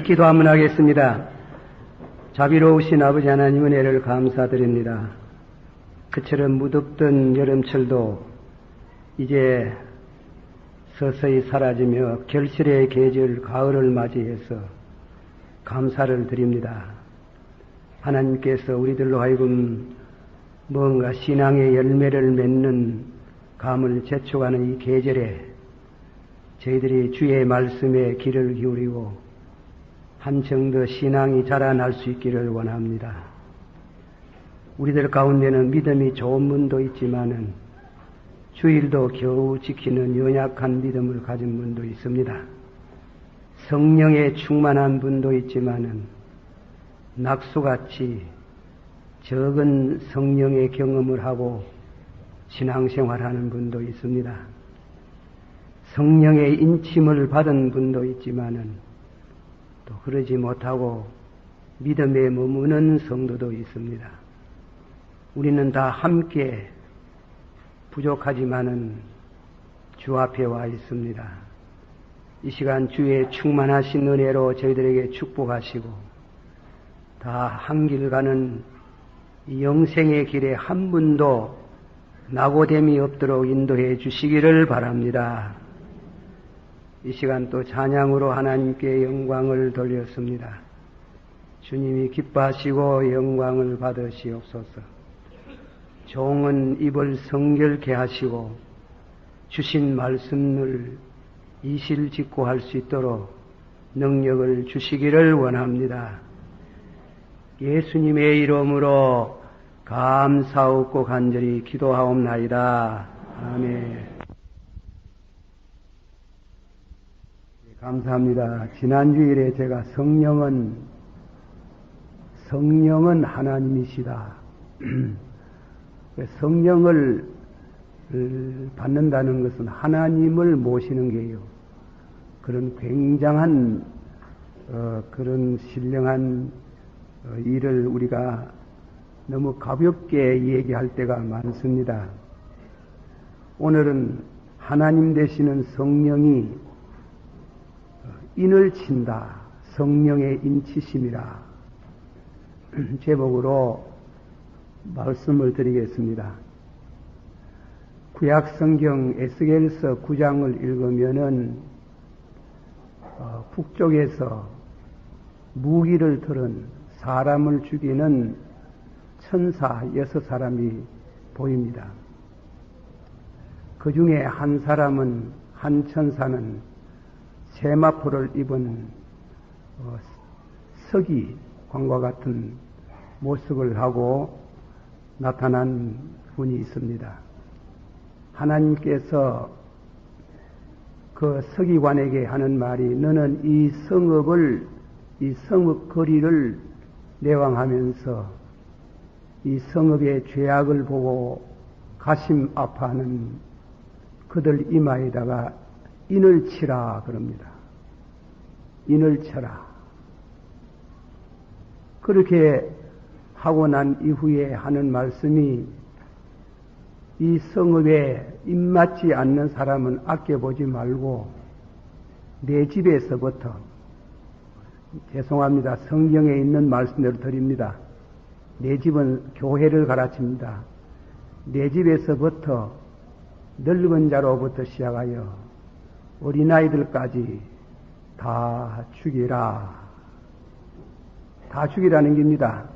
기도 한번 하겠습니다. 자비로우신 아버지 하나님 은혜를 감사드립니다. 그처럼 무덥던 여름철도 이제 서서히 사라지며 결실의 계절 가을을 맞이해서 감사를 드립니다. 하나님께서 우리들로 하여금 뭔가 신앙의 열매를 맺는 감을 재촉하는 이 계절에 저희들이 주의 말씀에 귀를 기울이고 한층 더 신앙이 자라날 수 있기를 원합니다. 우리들 가운데는 믿음이 좋은 분도 있지만은 주일도 겨우 지키는 연약한 믿음을 가진 분도 있습니다. 성령에 충만한 분도 있지만은 낙수같이 적은 성령의 경험을 하고 신앙생활하는 분도 있습니다. 성령의 인침을 받은 분도 있지만은 또 그러지 못하고 믿음에 머무는 성도도 있습니다. 우리는 다 함께 부족하지만은 주 앞에 와 있습니다. 이 시간 주의 충만하신 은혜로 저희들에게 축복하시고 다 한 길 가는 이 영생의 길에 한 분도 낙오됨이 없도록 인도해 주시기를 바랍니다. 이 시간 또 찬양으로 하나님께 영광을 돌렸습니다. 주님이 기뻐하시고 영광을 받으시옵소서. 종은 입을 성결케 하시고 주신 말씀을 이실직고 할 수 있도록 능력을 주시기를 원합니다. 예수님의 이름으로 감사하고 간절히 기도하옵나이다. 아멘. 감사합니다. 지난주일에 제가 성령은 하나님이시다. 성령을 받는다는 것은 하나님을 모시는 게요. 그런 굉장한 그런 신령한 일을 우리가 너무 가볍게 얘기할 때가 많습니다. 오늘은 하나님 되시는 성령이 인을 친다. 성령의 인치심이라 제목으로 말씀을 드리겠습니다. 구약성경 에스겔서 9장을 읽으면은 북쪽에서 무기를 들은 사람을 죽이는 천사 6사람이 보입니다. 그 중에 한 사람은, 한 천사는 세마포를 입은 서기관과 같은 모습을 하고 나타난 분이 있습니다. 하나님께서 그 서기관에게 하는 말이 너는 이 성읍 거리를 내왕하면서 이 성읍의 죄악을 보고 가심 아파하는 그들 이마에다가 인을 치라 그럽니다. 인을 쳐라. 그렇게 하고 난 이후에 하는 말씀이 이 성읍에 입맞지 않는 사람은 아껴보지 말고 내 집에서부터, 죄송합니다. 성경에 있는 말씀대로 드립니다. 내 집은 교회를 가르칩니다. 내 집에서부터 늙은 자로부터 시작하여 어린아이들까지 다 죽이라. 다 죽이라는 겁니다.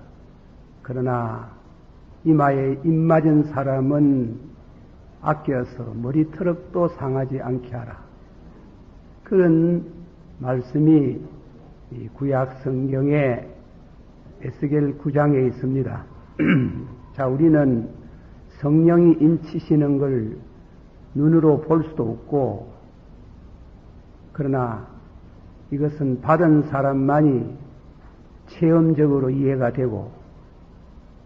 그러나 이마에 입맞은 사람은 아껴서 머리털럭도 상하지 않게 하라. 그런 말씀이 이 구약 성경의 에스겔 9장에 있습니다. 자, 우리는 성령이 인치시는 걸 눈으로 볼 수도 없고, 그러나 이것은 받은 사람만이 체험적으로 이해가 되고,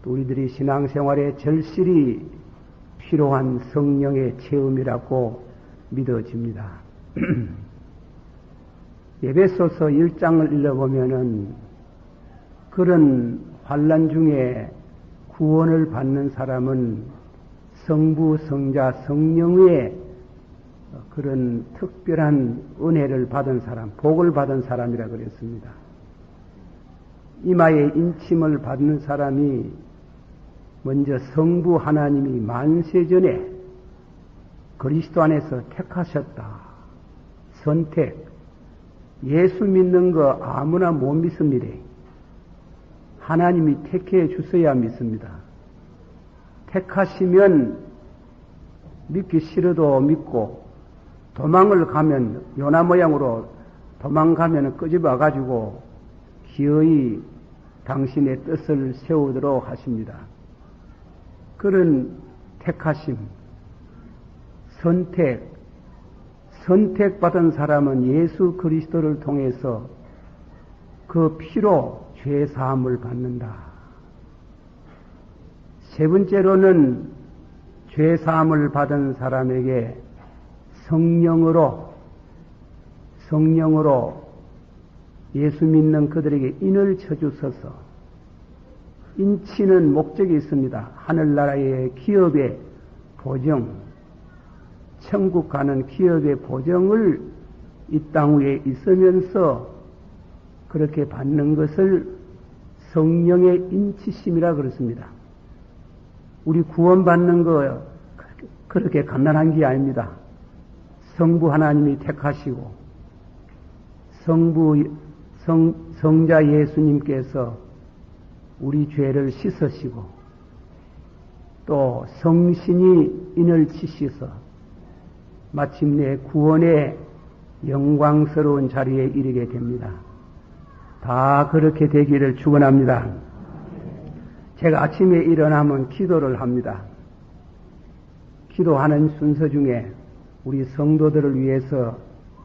또 우리들이 신앙생활에 절실히 필요한 성령의 체험이라고 믿어집니다. 에베소서 1장을 읽어보면은 그런 환난 중에 구원을 받는 사람은 성부, 성자, 성령의 그런 특별한 은혜를 받은 사람, 복을 받은 사람이라 그랬습니다. 이마에 인침을 받는 사람이 먼저 성부 하나님이 만세전에 그리스도 안에서 택하셨다. 선택. 예수 믿는 거 아무나 못 믿습니다. 하나님이 택해 주셔야 믿습니다. 택하시면 믿기 싫어도 믿고 도망을 가면 요나 모양으로 도망가면 끄집어 가지고 기어이 당신의 뜻을 세우도록 하십니다. 그런 택하심, 선택받은 사람은 예수 그리스도를 통해서 그 피로 죄 사함을 받는다. 세 번째로는 죄 사함을 받은 사람에게 성령으로 예수 믿는 그들에게 인을 쳐주셔서 인치는 목적이 있습니다. 하늘나라의 기업의 보정, 천국 가는 기업의 보정을 이 땅 위에 있으면서 그렇게 받는 것을 성령의 인치심이라 그렇습니다. 우리 구원받는 거 그렇게 간단한 게 아닙니다. 성부 하나님이 택하시고 성자 예수님께서 우리 죄를 씻으시고 또 성신이 인을 치시서 마침내 구원의 영광스러운 자리에 이르게 됩니다. 다 그렇게 되기를 축원합니다. 제가 아침에 일어나면 기도를 합니다. 기도하는 순서 중에 우리 성도들을 위해서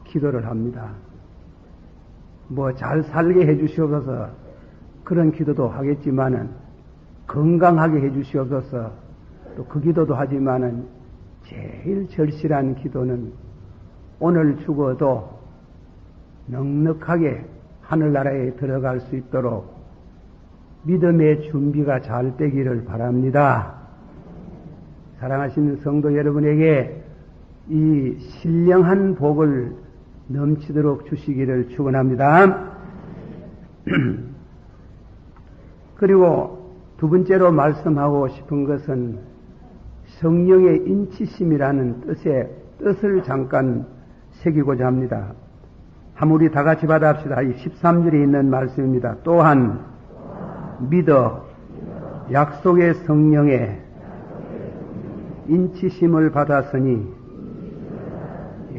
기도를 합니다. 뭐 잘 살게 해주시옵소서 그런 기도도 하겠지만은 건강하게 해주시옵소서 또 그 기도도 하지만은 제일 절실한 기도는 오늘 죽어도 넉넉하게 하늘나라에 들어갈 수 있도록 믿음의 준비가 잘 되기를 바랍니다. 사랑하시는 성도 여러분에게 이 신령한 복을 넘치도록 주시기를 축원합니다. 그리고 두 번째로 말씀하고 싶은 것은 성령의 인치심이라는 뜻을 잠깐 새기고자 합니다. 한번 우리 다 같이 받아합시다. 이 13절에 있는 말씀입니다. 또한 믿어 약속의 성령의 인치심을 받았으니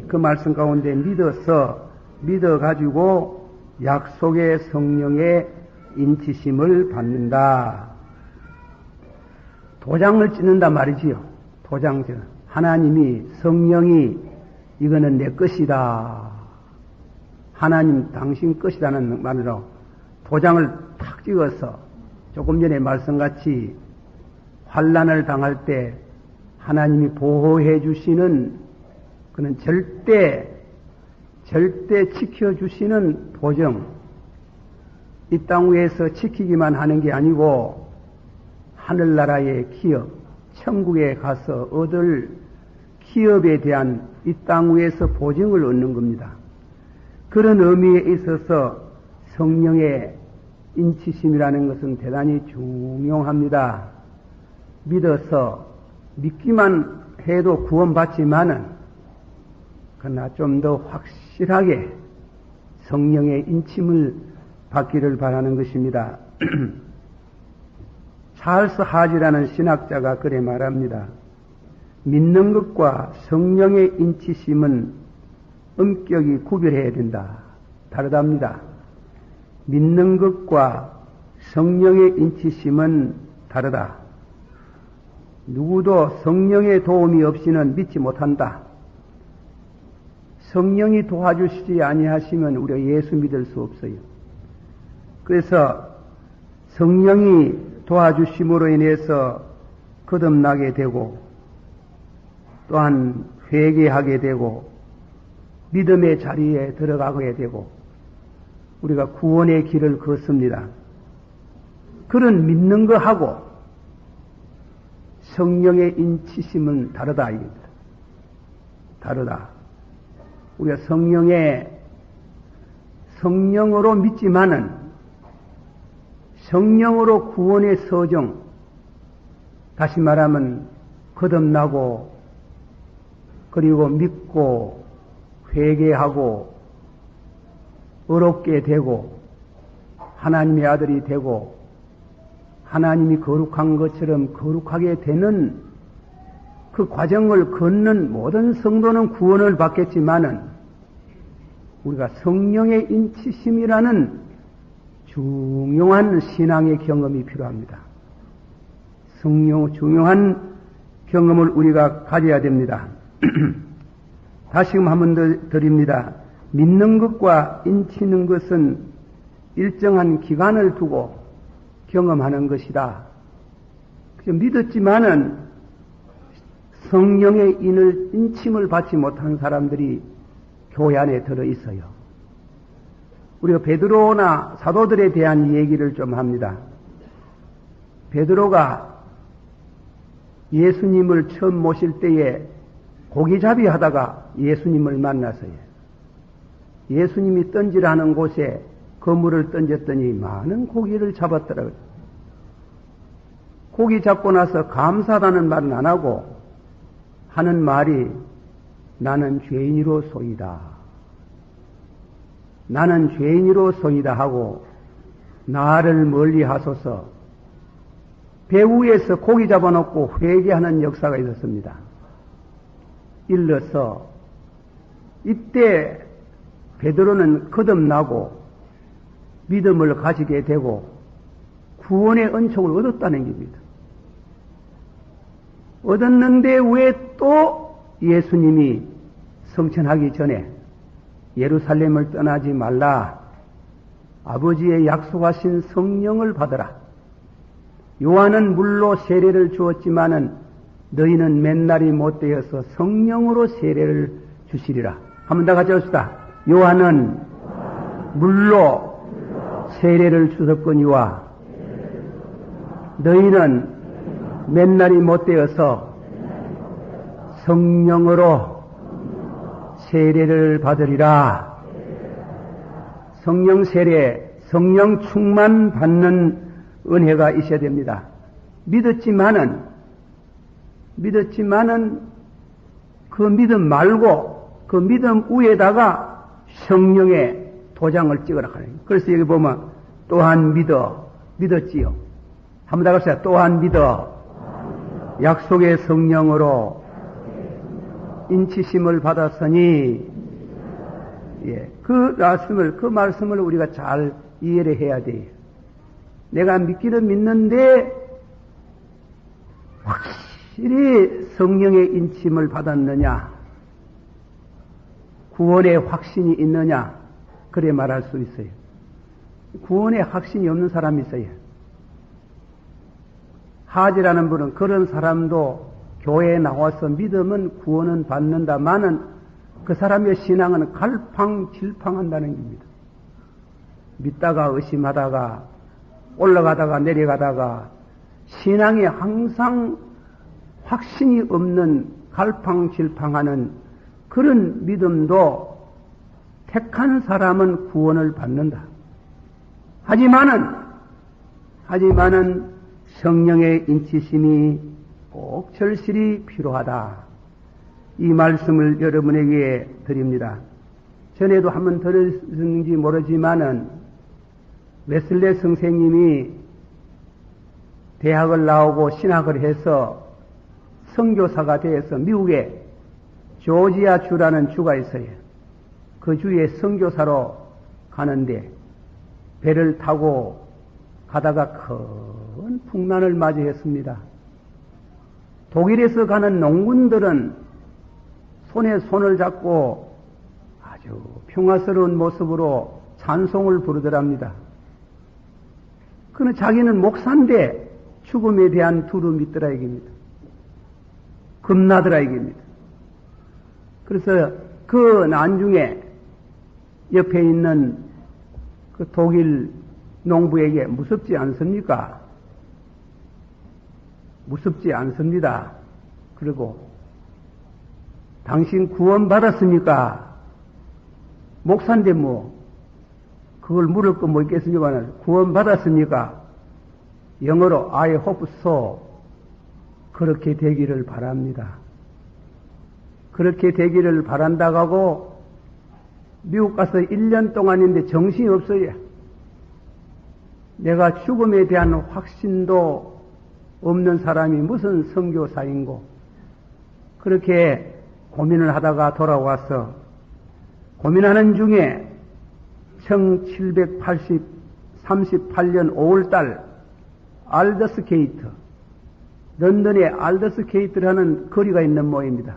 그 말씀 가운데 믿어가지고 약속의 성령의 인치심을 받는다. 도장을 찍는다 말이지요. 도장질. 하나님이 성령이 이거는 내 것이다. 하나님 당신 것이라는 말로 도장을 탁 찍어서 조금 전에 말씀같이 환난을 당할 때 하나님이 보호해 주시는 그는 절대 지켜주시는 보정. 이 땅 위에서 지키기만 하는 게 아니고 하늘나라의 기업, 천국에 가서 얻을 기업에 대한 이 땅 위에서 보증을 얻는 겁니다. 그런 의미에 있어서 성령의 인치심이라는 것은 대단히 중요합니다. 믿어서 믿기만 해도 구원받지만은 그러나 좀 더 확실하게 성령의 인침을 받기를 바라는 것입니다. 찰스 하지라는 신학자가 그래 말합니다. 믿는 것과 성령의 인치심은 엄격히 구별해야 된다. 다르답니다. 믿는 것과 성령의 인치심은 다르다. 누구도 성령의 도움이 없이는 믿지 못한다. 성령이 도와주시지 아니하시면 우리가 예수 믿을 수 없어요. 그래서 성령이 도와주심으로 인해서 거듭나게 되고 또한 회개하게 되고 믿음의 자리에 들어가게 되고 우리가 구원의 길을 걷습니다. 그런 믿는 거하고 성령의 인치심은 다르다. 다르다. 우리가 성령으로 믿지만은 성령으로 구원의 서정, 다시 말하면 거듭나고 그리고 믿고 회개하고 의롭게 되고 하나님의 아들이 되고 하나님이 거룩한 것처럼 거룩하게 되는 그 과정을 걷는 모든 성도는 구원을 받겠지만은 우리가 성령의 인치심이라는 중요한 신앙의 경험이 필요합니다. 중요한 경험을 우리가 가져야 됩니다. 다시금 한 번 더 드립니다. 믿는 것과 인치는 것은 일정한 기간을 두고 경험하는 것이다. 믿었지만은 성령의 인침을 받지 못한 사람들이 교회 안에 들어 있어요. 우리가 베드로나 사도들에 대한 얘기를 좀 합니다. 베드로가 예수님을 처음 모실 때에 고기잡이 하다가 예수님을 만나서요. 예수님이 던지라는 곳에 그물을 던졌더니 많은 고기를 잡았더라고요. 고기 잡고 나서 감사하다는 말은 안 하고 하는 말이 나는 죄인이로소이다. 나는 죄인이로소이다 하고 나를 멀리 하소서 배 위에서 고기 잡아놓고 회개하는 역사가 있었습니다. 일러서 이때 베드로는 거듭나고 믿음을 가지게 되고 구원의 은총을 얻었다는 겁니다. 얻었는데 왜 또 예수님이 성천하기 전에 예루살렘을 떠나지 말라. 아버지의 약속하신 성령을 받으라. 요한은 물로 세례를 주었지만은 너희는 맨날이 못되어서 성령으로 세례를 주시리라. 한번 더 같이 합시다. 요한은 물로 세례를 주었거니와 너희는 맨날이 못되어서 성령으로 세례를 받으리라. 성령 세례, 성령 충만 받는 은혜가 있어야 됩니다. 믿었지만은 그 믿음 말고 그 믿음 위에다가 성령의 도장을 찍으라 하는 거예요. 그래서 여기 보면 또한 믿었지요. 한번 더 갑시다. 또한 믿어 약속의 성령으로 인치심을 받았으니, 예, 그 말씀을 우리가 잘 이해를 해야 돼요. 내가 믿기는 믿는데 확실히 성령의 인침을 받았느냐, 구원의 확신이 있느냐, 그래 말할 수 있어요. 구원의 확신이 없는 사람이 있어요. 하지라는 분은 그런 사람도 교회에 나와서 믿으면 구원은 받는다마는 그 사람의 신앙은 갈팡질팡한다는 겁니다. 믿다가 의심하다가 올라가다가 내려가다가 신앙에 항상 확신이 없는 갈팡질팡하는 그런 믿음도 택한 사람은 구원을 받는다. 하지만은 성령의 인치심이 꼭 절실히 필요하다. 이 말씀을 여러분에게 드립니다. 전에도 한번 들었는지 모르지만은 웨슬레 선생님이 대학을 나오고 신학을 해서 선교사가 되어서 미국에 조지아 주라는 주가 있어요. 그 주에 선교사로 가는데 배를 타고 가다가 큰 풍란을 맞이했습니다. 독일에서 가는 농군들은 손에 손을 잡고 아주 평화스러운 모습으로 찬송을 부르더랍니다. 그는 자기는 목사인데 죽음에 대한 두려움이 있더라 이깁니다. 겁나더라 이깁니다. 그래서 그 난중에 옆에 있는 그 독일 농부에게 무섭지 않습니까? 무섭지 않습니다. 그리고 당신 구원 받았습니까? 목사인데 뭐 그걸 물을 거 뭐 있겠습니까? 구원받았으니까 영어로 I hope so 그렇게 되기를 바랍니다. 그렇게 되기를 바란다고 하고 미국 가서 1년 동안인데 정신이 없어요. 내가 죽음에 대한 확신도 없는 사람이 무슨 선교사인고 그렇게 고민을 하다가 돌아와서 고민하는 중에 1738년 5월달 알더스게이트 런던에 알더스게이트라는 거리가 있는 모입니다.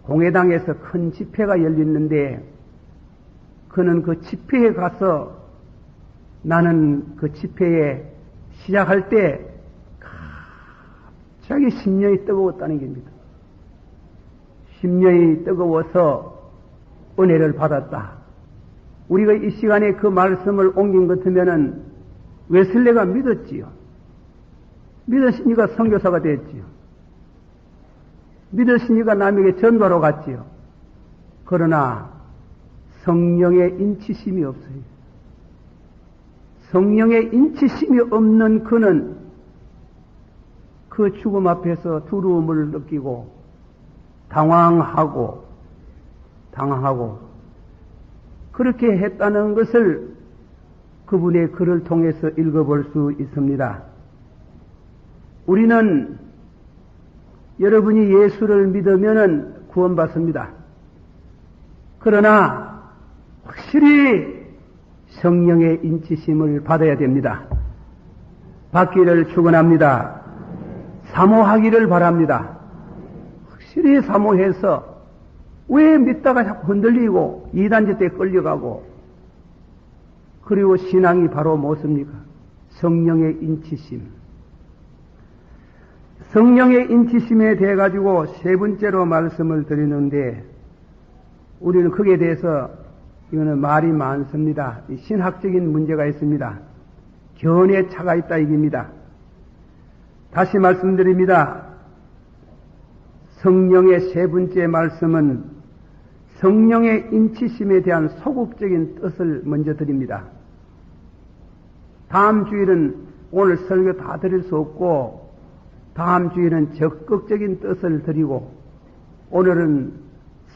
공회당에서 큰 집회가 열리는데 그는 그 집회에 가서 나는 그 집회에 시작할 때 갑자기 심령이 뜨거웠다는 겁니다. 심령이 뜨거워서 은혜를 받았다. 우리가 이 시간에 그 말씀을 옮긴 것 같으면은 웨슬레가 믿었지요. 믿었으니까 선교사가 됐지요. 믿었으니까 남에게 전도하러 갔지요. 그러나 성령의 인치심이 없어요. 성령의 인치심이 없는 그는 그 죽음 앞에서 두려움을 느끼고 당황하고 그렇게 했다는 것을 그분의 글을 통해서 읽어볼 수 있습니다. 우리는 여러분이 예수를 믿으면 구원받습니다. 그러나 확실히 성령의 인치심을 받아야 됩니다. 받기를 축원합니다. 사모하기를 바랍니다. 확실히 사모해서 왜 믿다가 자꾸 흔들리고 이단지 때 끌려가고 그리고 신앙이 바로 무엇입니까? 성령의 인치심. 성령의 인치심에 대해 가지고 세 번째로 말씀을 드리는데 우리는 거기에 대해서 이거는 말이 많습니다. 신학적인 문제가 있습니다. 견해 차가 있다 이깁니다. 다시 말씀드립니다. 성령의 세 번째 말씀은 성령의 인치심에 대한 소극적인 뜻을 먼저 드립니다. 다음 주일은 오늘 설교 다 드릴 수 없고 다음 주일은 적극적인 뜻을 드리고 오늘은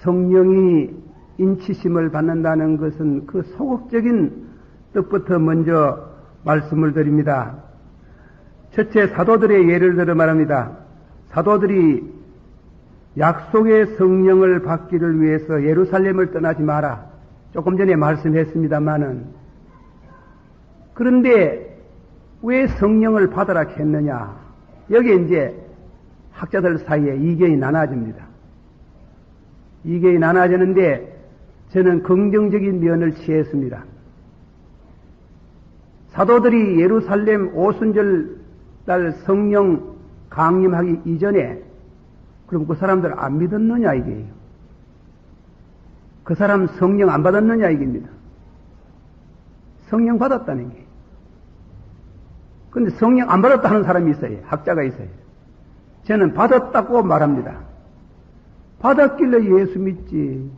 성령이 인치심을 받는다는 것은 그 소극적인 뜻부터 먼저 말씀을 드립니다. 첫째 사도들의 예를 들어 말합니다. 사도들이 약속의 성령을 받기를 위해서 예루살렘을 떠나지 마라. 조금 전에 말씀했습니다마는 그런데 왜 성령을 받으라 했느냐? 여기에 이제 학자들 사이에 이견이 나눠집니다. 이견이 나눠지는데 저는 긍정적인 면을 취했습니다. 사도들이 예루살렘 오순절 날 성령 강림하기 이전에 그럼 그 사람들 안 믿었느냐 이게요. 그 사람 성령 안 받았느냐 이깁니다. 성령 받았다는 게. 근데 성령 안 받았다 하는 사람이 있어요. 학자가 있어요. 저는 받았다고 말합니다. 받았길래 예수 믿지.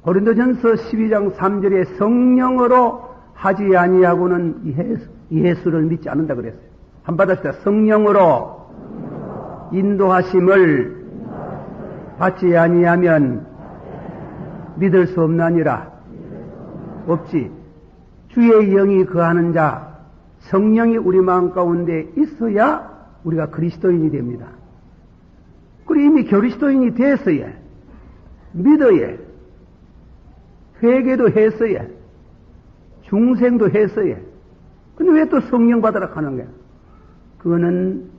고린도전서 12장 3절에 성령으로 하지 아니하고는 예수를 믿지 않는다 그랬어요. 한 번 받았다. 성령으로 인도하심을 받지 아니하면 믿을 수 없나니라. 없지. 주의 영이 거하는 자, 성령이 우리 마음 가운데 있어야 우리가 그리스도인이 됩니다. 그리고 이미 그리스도인이 됐어야, 믿어야, 회개도 했어야, 중생도 했어야. 근데 왜 또 성령 받으라 하는 거야? 그거는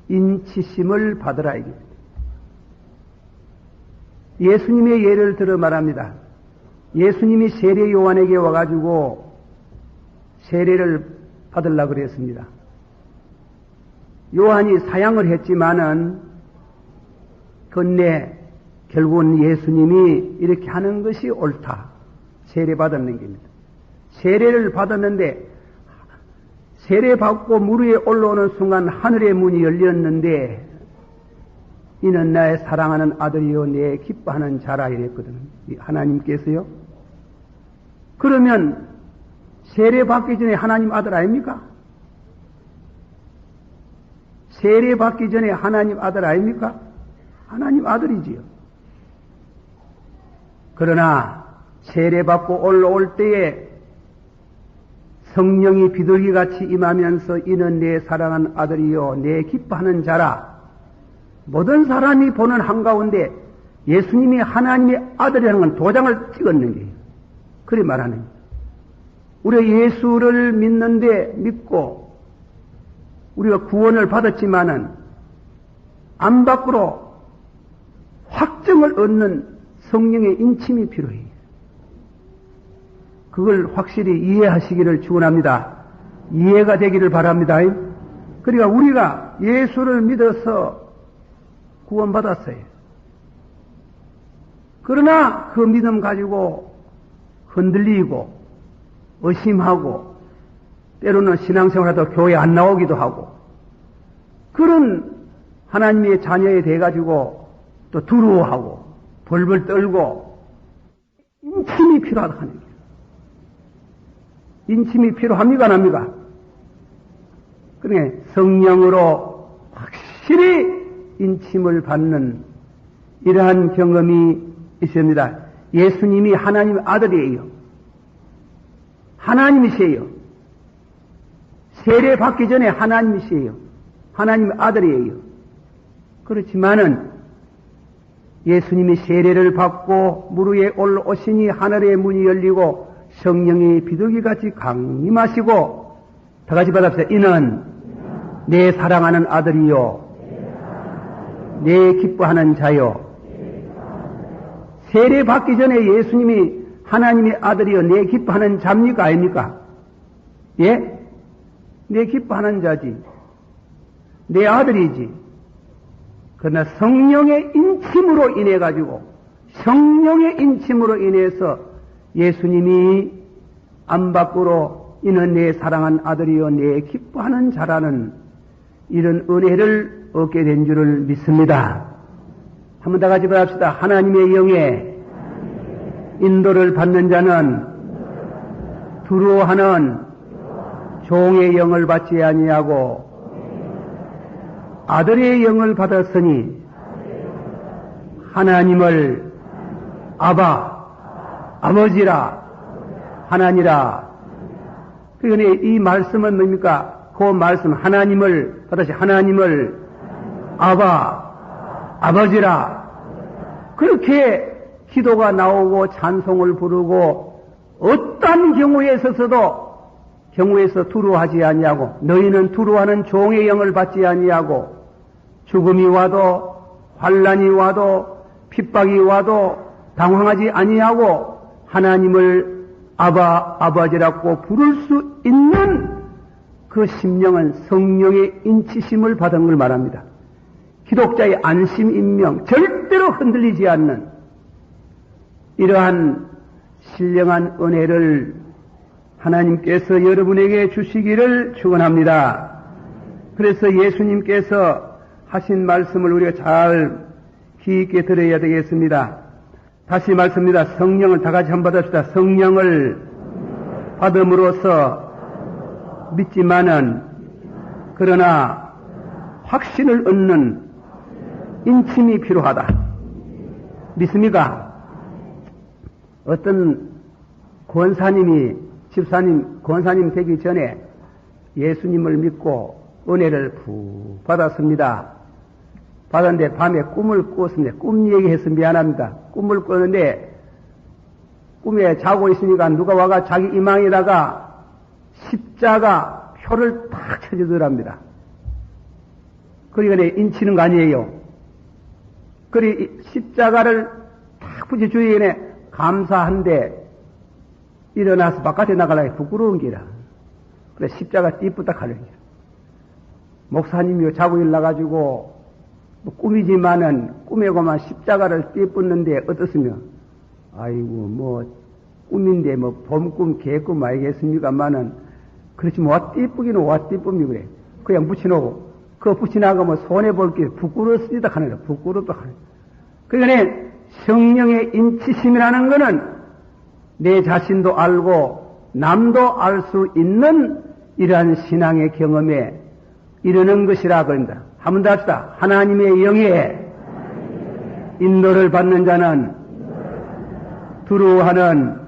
인치심을 받으라 이겁니다. 예수님의 예를 들어 말합니다. 예수님이 세례 요한에게 와가지고 세례를 받으려고 그랬습니다. 요한이 사양을 했지만은 끝내 결국은 예수님이 이렇게 하는 것이 옳다. 세례 받았는 겁니다. 세례를 받았는데 세례 받고 물 위에 올라오는 순간 하늘의 문이 열렸는데 이는 나의 사랑하는 아들이요 내 기뻐하는 자라 이랬거든. 하나님께서요. 그러면 세례 받기 전에 하나님 아들 아닙니까? 세례 받기 전에 하나님 아들 아닙니까? 하나님 아들이지요. 그러나 세례 받고 올라올 때에 성령이 비둘기같이 임하면서 이는 내 사랑하는 아들이요 내 기뻐하는 자라. 모든 사람이 보는 한가운데 예수님이 하나님의 아들이라는 건 도장을 찍었는 거예요. 그래 말하는 거예요. 우리가 예수를 믿는데 믿고 우리가 구원을 받았지만은 안 밖으로 확정을 얻는 성령의 인침이 필요해요. 그걸 확실히 이해하시기를 축원합니다. 이해가 되기를 바랍니다. 그러니까 우리가 예수를 믿어서 구원받았어요. 그러나 그 믿음 가지고 흔들리고 의심하고 때로는 신앙생활하다 교회 안 나오기도 하고 그런 하나님의 자녀에 대해 가지고 또 두려워하고 벌벌 떨고 인침이 필요하다 하는 거예요. 인침이 필요합니까 안 합니까? 그러니까 성령으로 확실히 인침을 받는 이러한 경험이 있습니다. 예수님이 하나님의 아들이에요. 하나님이세요. 세례 받기 전에 하나님이세요. 하나님의 아들이에요. 그렇지만은 예수님이 세례를 받고 물 위에 올라오시니 하늘의 문이 열리고 성령이 비둘기같이 강림하시고 다 같이 받았어요. 이는 내 사랑하는 아들이요 내 기뻐하는 자요. 세례 받기 전에 예수님이 하나님의 아들이요 내 기뻐하는 자입니까 아닙니까? 예? 내 기뻐하는 자지. 내 아들이지. 그러나 성령의 인침으로 인해 가지고 성령의 인침으로 인해서 예수님이 안 밖으로 이는 내 사랑한 아들이요 내 기뻐하는 자라는 이런 은혜를 얻게 된 줄을 믿습니다. 한번 다 같이 받읍시다. 하나님의 영에 인도를 받는 자는 두려워하는 종의 영을 받지 아니하고 아들의 영을 받았으니 하나님을 아버지라 하나니라. 그러니 이 말씀은 뭡니까? 그 말씀 하나님을 받아시 하나님을 아버지라 그렇게 기도가 나오고 찬송을 부르고 어떤 경우에 있어서도 경우에서 두려워하지 아니하고 너희는 두려워하는 종의 영을 받지 아니하고 죽음이 와도 환난이 와도 핍박이 와도 당황하지 아니하고 하나님을 아버지라고 부를 수 있는 그 심령은 성령의 인치심을 받은 걸 말합니다. 기독자의 안심 인명 절대로 흔들리지 않는 이러한 신령한 은혜를 하나님께서 여러분에게 주시기를 축원합니다. 그래서 예수님께서 하신 말씀을 우리가 잘 귀 있게 들어야 되겠습니다. 다시 말씀입니다. 성령을 다 같이 한번 받읍시다. 성령을 받음으로써 믿지만은 그러나 확신을 얻는 인침이 필요하다. 믿습니까? 어떤 권사님 되기 전에 예수님을 믿고 은혜를 푹 받았습니다. 받았는데 밤에 꿈을 꾸었습니다. 꿈 얘기해서 미안합니다. 꿈을 꾸었는데 꿈에 자고 있으니까 누가 와가 자기 이망에다가 십자가 표를 탁 쳐주더랍니다. 그러니까 인치는 거 아니에요. 그리 십자가를 탁 붙여 주위에 감사한데 일어나서 바깥에 나가려니 부끄러운 기라. 그래 십자가 띠뿌다 가는 기라. 목사님이 자고 일어나가지고 뭐 꿈이지만은 꿈에고만 십자가를 띠뿌는데 어떻으며 아이고 뭐 꿈인데 뭐 봄꿈 개꿈 아니겠습니까만은 그렇지 뭐 띠뿌기는 와 띠뿌미 그래. 그냥 붙여놓고 그 붙이 나가면 손해볼 게 부끄러웠으리다 하는 거야. 부끄럽다 하는 거야. 그러니까 성령의 인치심이라는 것은 내 자신도 알고 남도 알 수 있는 이러한 신앙의 경험에 이르는 것이라 그런다. 한 번 더 합시다. 하나님의 영에 인도를 받는 자는 두루하는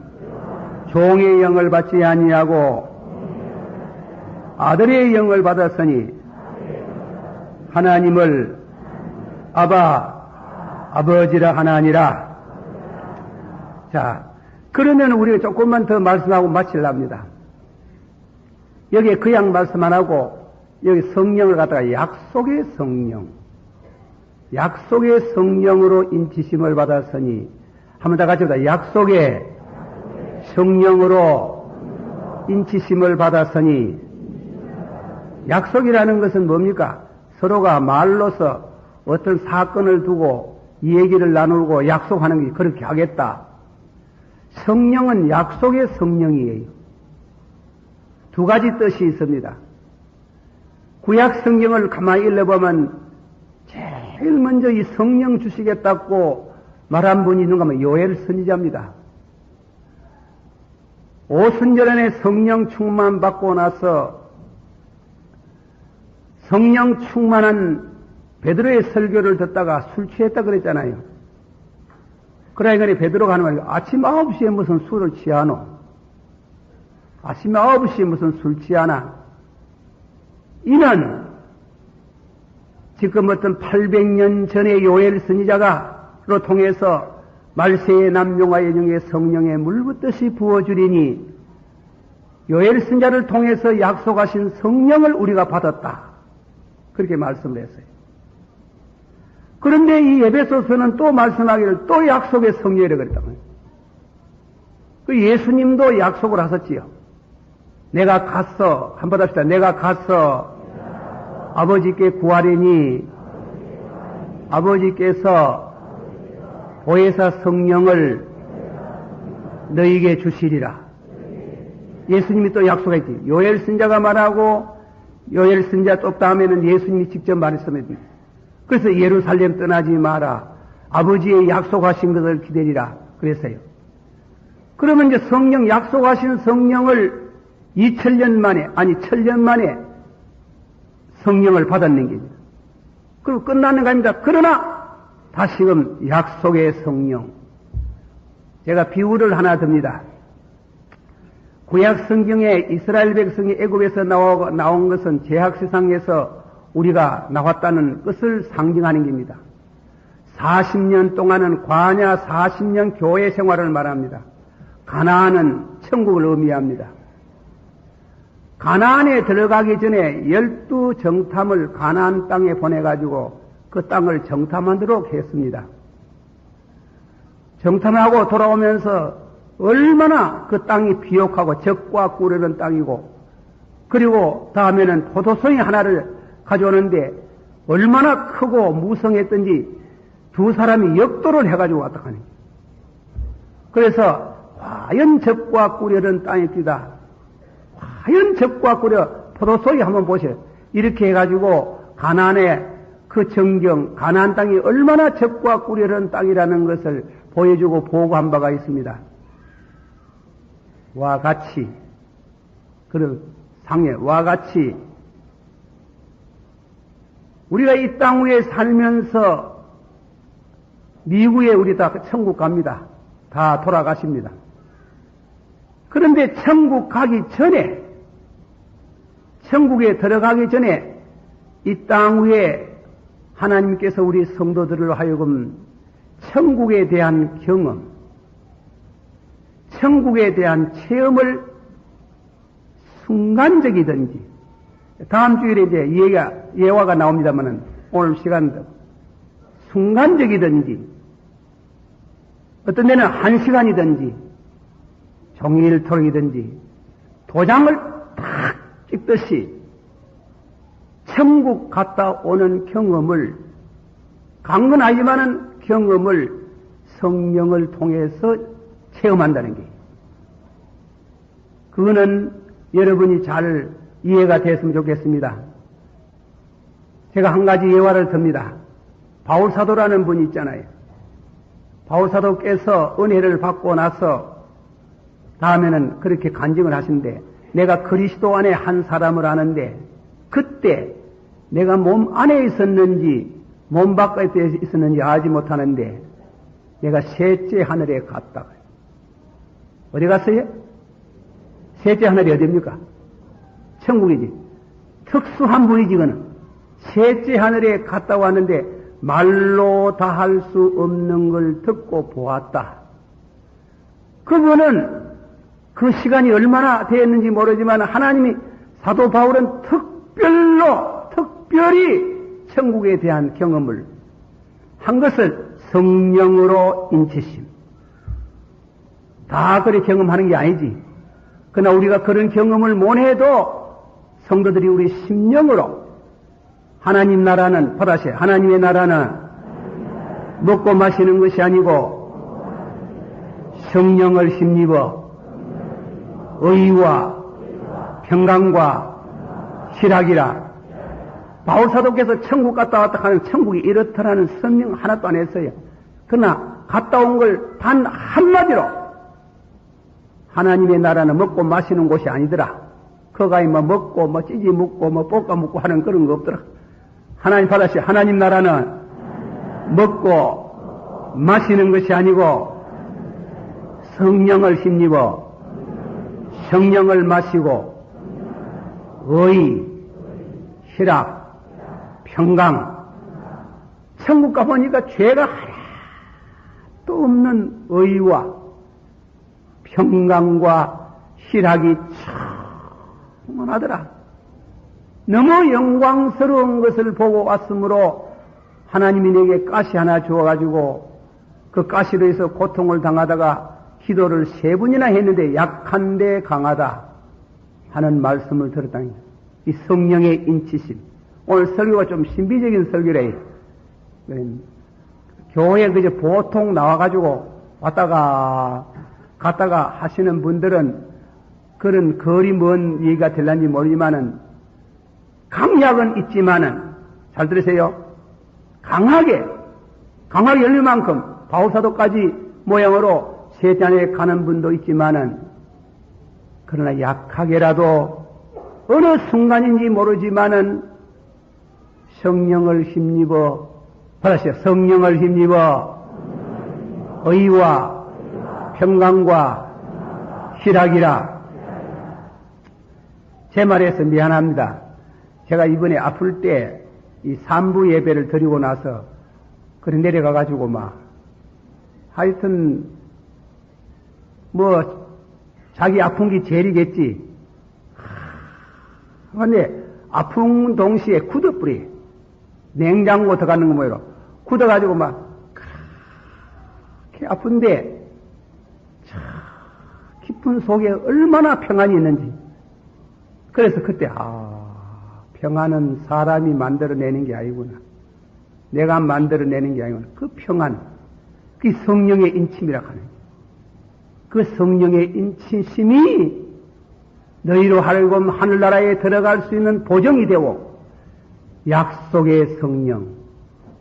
종의 영을 받지 아니하고 아들의 영을 받았으니 하나님을 아버지라 하나니라. 자, 그러면 우리가 조금만 더 말씀하고 마치려합니다. 여기에 그냥 말씀 안 하고 여기 성령을 갖다가 약속의 성령으로 인치심을 받았으니 한번 다 같이 보자. 약속의 성령으로 인치심을 받았으니 약속이라는 것은 뭡니까? 서로가 말로서 어떤 사건을 두고 얘기를 나누고 약속하는 게 그렇게 하겠다. 성령은 약속의 성령이에요. 두 가지 뜻이 있습니다. 구약 성경을 가만히 읽어보면 제일 먼저 이 성령 주시겠다고 말한 분이 있는가 하면 요엘 선지자입니다. 오순절에 성령 충만 받고 나서 성령 충만한 베드로의 설교를 듣다가 술 취했다 그랬잖아요. 그러니까 베드로가 하는 말이 아침 9시에 무슨 술을 취하노? 아침 9시에 무슨 술 취하나? 이는 지금 어떤 800년 전의 요엘 선지자가로 통해서 말세의 남용과 여종의 성령의 물붓듯이 부어주리니 요엘 선지자를 통해서 약속하신 성령을 우리가 받았다. 그렇게 말씀을 했어요. 그런데 이 에베소서는 또 말씀하기를 또 약속의 성령이라고 그랬다고요. 그 예수님도 약속을 하셨지요. 내가 가서 한번 합시다. 내가 가서 아버지께 구하리니 아버지께서 보혜사 성령을 너희에게 주시리라. 예수님이 또 약속했지. 요엘 선지자가 말하고 요엘 선지자 또 다음에는 예수님이 직접 말했습니다. 그래서 예루살렘 떠나지 마라. 아버지의 약속하신 것을 기다리라. 그랬어요. 그러면 이제 성령 약속하신 성령을 2000년 만에 1000년 만에 성령을 받았는 겁니다. 그리고 끝나는 거 아닙니다. 그러나 다시금 약속의 성령. 제가 비유를 하나 듭니다. 구약 성경에 이스라엘 백성이 애굽에서 나온 것은 죄악 세상에서 우리가 나왔다는 것을 상징하는 겁니다. 40년 동안은 광야 40년 교회 생활을 말합니다. 가나안은 천국을 의미합니다. 가나안에 들어가기 전에 12정탐을 가나안 땅에 보내가지고 그 땅을 정탐하도록 했습니다. 정탐하고 돌아오면서 얼마나 그 땅이 비옥하고 적과 꿀이는 땅이고 그리고 다음에는 포도송이 하나를 가져오는데 얼마나 크고 무성했던지 두 사람이 역도를 해가지고 왔다 하니. 그래서 과연 적과 꿀이는 땅입니다. 과연 적과 꿀이 포도송이 한번 보세요. 이렇게 해가지고 가나안의 그 정경, 가나안 땅이 얼마나 적과 꿀이는 땅이라는 것을 보여주고 보고한 바가 있습니다. 와 같이 그런 상해와 같이 우리가 이 땅 위에 살면서 미국에 우리 다 천국 갑니다. 다 돌아가십니다. 그런데 천국 가기 전에 천국에 들어가기 전에 이 땅 위에 하나님께서 우리 성도들을 하여금 천국에 대한 경험, 천국에 대한 체험을 순간적이든지 다음 주일에 이제 예화가 나옵니다만은 오늘 시간도 순간적이든지 어떤 데는 1시간이든지 종일토록이든지 도장을 탁 찍듯이 천국 갔다 오는 경험을 간 건 아니지만은 경험을 성령을 통해서 체험한다는 게 그거는 여러분이 잘 이해가 됐으면 좋겠습니다. 제가 한 가지 예화를 듭니다. 바울사도라는 분이 있잖아요. 바울사도께서 은혜를 받고 나서 다음에는 그렇게 간증을 하신대. 내가 그리스도 안에 한 사람을 아는데 그때 내가 몸 안에 있었는지 몸 바깥에 있었는지 알지 못하는데 내가 셋째 하늘에 갔다. 어디 갔어요? 셋째 하늘이 어디입니까? 천국이지. 특수한 분이지 그는. 셋째 하늘에 갔다 왔는데 말로 다 할 수 없는 걸 듣고 보았다. 그분은 그 시간이 얼마나 되었는지 모르지만 하나님이 사도 바울은 특별히 천국에 대한 경험을 한 것을 성령으로 인치심. 다 그렇게 경험하는 게 아니지. 그러나 우리가 그런 경험을 못해도 성도들이 우리 심령으로 하나님 나라는, 받아세요. 하나님의 나라는 먹고 마시는 것이 아니고 성령을 힘입어 의와 평강과 희락이라. 바울사도께서 천국 갔다 왔다 하는 천국이 이렇다라는 설명 하나도 안 했어요. 그러나 갔다 온 걸 단 한마디로 하나님의 나라는 먹고 마시는 곳이 아니더라. 거가이 뭐 먹고 뭐 찌지 먹고 뭐 볶아 먹고 하는 그런 거 없더라. 하나님 받아시 하나님 나라는 먹고 마시는 것이 아니고 성령을 힘입어 성령을 마시고 의, 희락, 평강. 천국 가보니까 죄가 하나도 없는 의와 평강과 희락이 충만하더라. 너무 영광스러운 것을 보고 왔으므로 하나님이 내게 가시 하나 주어가지고 그 가시로 해서 고통을 당하다가 기도를 3번이나 했는데 약한데 강하다 하는 말씀을 들었다니. 이 성령의 인치심. 오늘 설교가 좀 신비적인 설교래. 교회에 그저 보통 나와가지고 왔다가 갔다가 하시는 분들은 그런 거리 먼 얘기가 될런지 모르지만은 강약은 있지만은 잘 들으세요. 강하게 열릴 만큼 바울사도까지 모양으로 세상에 가는 분도 있지만은 그러나 약하게라도 어느 순간인지 모르지만은 성령을 힘입어 받으세요. 성령을 힘입어 의와 평강과 희락이라. 제 말에서 미안합니다. 제가 이번에 아플 때 이 산부 예배를 드리고 나서 그래 내려가가지고 막 하여튼 뭐 자기 아픈 게 제일이겠지. 그런데 아픈 동시에 굳어버리. 냉장고 들어가는 거 뭐이로 굳어가지고 막 그렇게 아픈데 깊은 속에 얼마나 평안이 있는지. 그래서 그때 평안은 사람이 만들어내는 게 아니구나. 내가 만들어내는 게 아니구나. 그 평안, 그 성령의 인침이라고 하는 거예요. 그 성령의 인치심이 너희로 하여금 하늘나라에 들어갈 수 있는 보정이 되고 약속의 성령,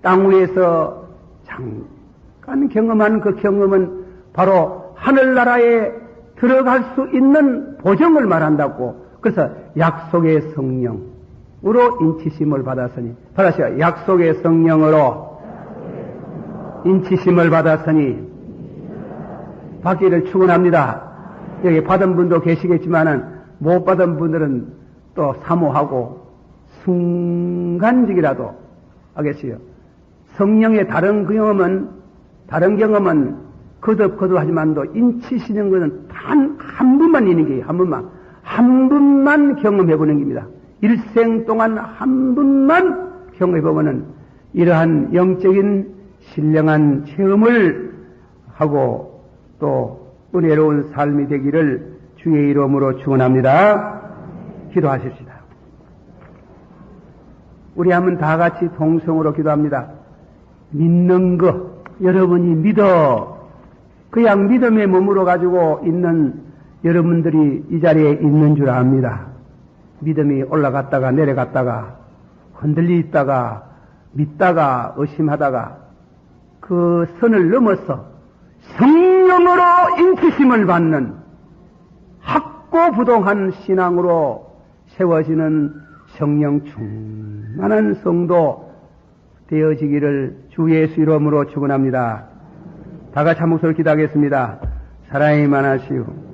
땅 위에서 잠깐 경험한 그 경험은 바로 하늘나라에 들어갈 수 있는 보정을 말한다고. 그래서 약속의 성령으로 인치심을 받았으니, 받으세요. 약속의 성령으로 인치심을 받았으니 받기를 축원합니다. 여기 받은 분도 계시겠지만은 못 받은 분들은 또 사모하고 순간적이라도 하겠어요. 성령의 다른 경험은 거듭하지만도 인치시는 것은 단 한 번만 있는 게예요. 한 번만 경험해보는 겁니다. 일생 동안 한 번만 경험해보면은 이러한 영적인 신령한 체험을 하고 또 은혜로운 삶이 되기를 주의 이름으로 축원합니다. 기도하십시다. 우리 한번 다 같이 동성으로 기도합니다. 믿는 거 여러분이 믿어. 그냥 믿음에 머물러 가지고 있는 여러분들이 이 자리에 있는 줄 압니다. 믿음이 올라갔다가 내려갔다가 흔들리 있다가 믿다가 의심하다가 그 선을 넘어서 성령으로 인치심을 받는 학고부동한 신앙으로 세워지는 성령 충만한 성도 되어지기를 주 예수 이름으로 축원합니다. 다 같이 한 목소리 기도하겠습니다. 사랑이 많으시오.